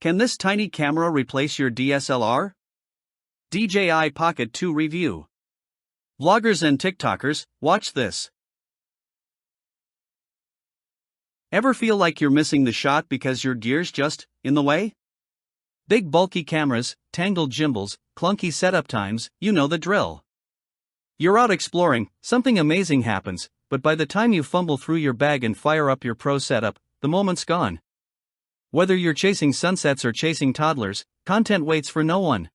Can this tiny camera replace your DSLR? DJI Pocket 2 review. Vloggers and TikTokers, watch this. Ever feel like you're missing the shot because your gear's just in the way? Big bulky cameras, tangled gimbals, clunky setup times, you know the drill. You're out exploring, something amazing happens, but by the time you fumble through your bag and fire up your pro setup, the moment's gone. Whether you're chasing sunsets or chasing toddlers, content waits for no one.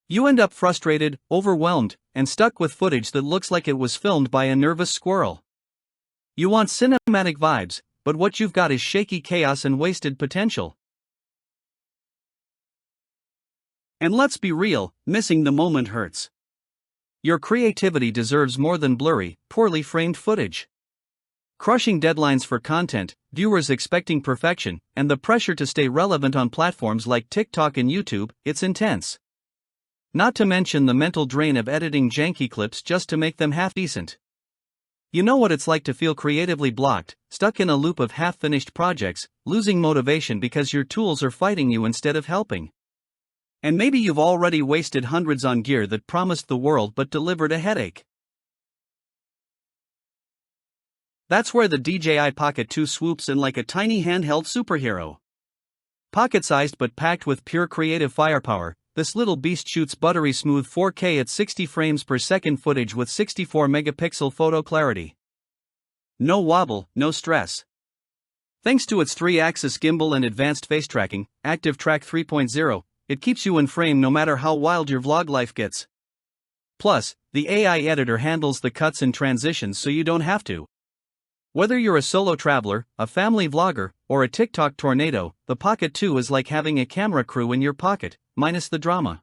You end up frustrated, overwhelmed, and stuck with footage that looks like it was filmed by a nervous squirrel. You want cinematic vibes, but what you've got is shaky chaos and wasted potential. And let's be real, missing the moment hurts. Your creativity deserves more than blurry, poorly framed footage. Crushing deadlines for content, viewers expecting perfection, and the pressure to stay relevant on platforms like TikTok and YouTube, it's intense. Not to mention the mental drain of editing janky clips just to make them half-decent. You know what it's like to feel creatively blocked, stuck in a loop of half-finished projects, losing motivation because your tools are fighting you instead of helping. And maybe you've already wasted hundreds on gear that promised the world but delivered a headache. That's where the DJI Pocket 2 swoops in like a tiny handheld superhero. Pocket-sized but packed with pure creative firepower, this little beast shoots buttery smooth 4K at 60 frames per second footage with 64 megapixel photo clarity. No wobble, no stress. Thanks to its 3-axis gimbal and advanced face tracking, Active Track 3.0, it keeps you in frame no matter how wild your vlog life gets. Plus, the AI editor handles the cuts and transitions so you don't have to. Whether you're a solo traveler, a family vlogger, or a TikTok tornado, the Pocket 2 is like having a camera crew in your pocket, minus the drama.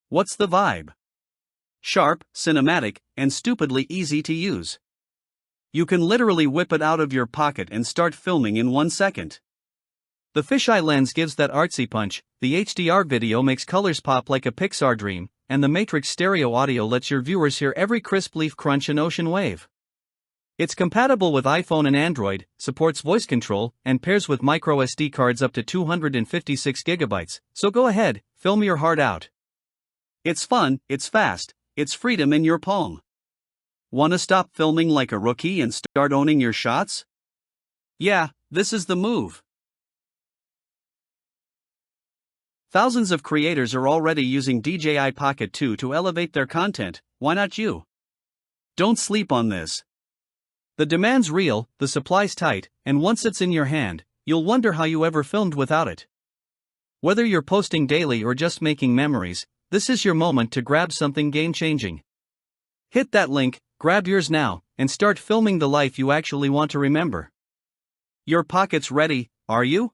What's the vibe? Sharp, cinematic, and stupidly easy to use. You can literally whip it out of your pocket and start filming in 1 second. The fisheye lens gives that artsy punch, the HDR video makes colors pop like a Pixar dream, and the Matrix stereo audio lets your viewers hear every crisp leaf crunch and ocean wave. It's compatible with iPhone and Android, supports voice control, and pairs with microSD cards up to 256 GB, so go ahead, film your heart out. It's fun, it's fast, it's freedom in your palm. Wanna stop filming like a rookie and start owning your shots? Yeah, this is the move. Thousands of creators are already using DJI Pocket 2 to elevate their content, why not you? Don't sleep on this. The demand's real, the supply's tight, and once it's in your hand, you'll wonder how you ever filmed without it. Whether you're posting daily or just making memories, this is your moment to grab something game-changing. Hit that link, grab yours now, and start filming the life you actually want to remember. Your pocket's ready, are you?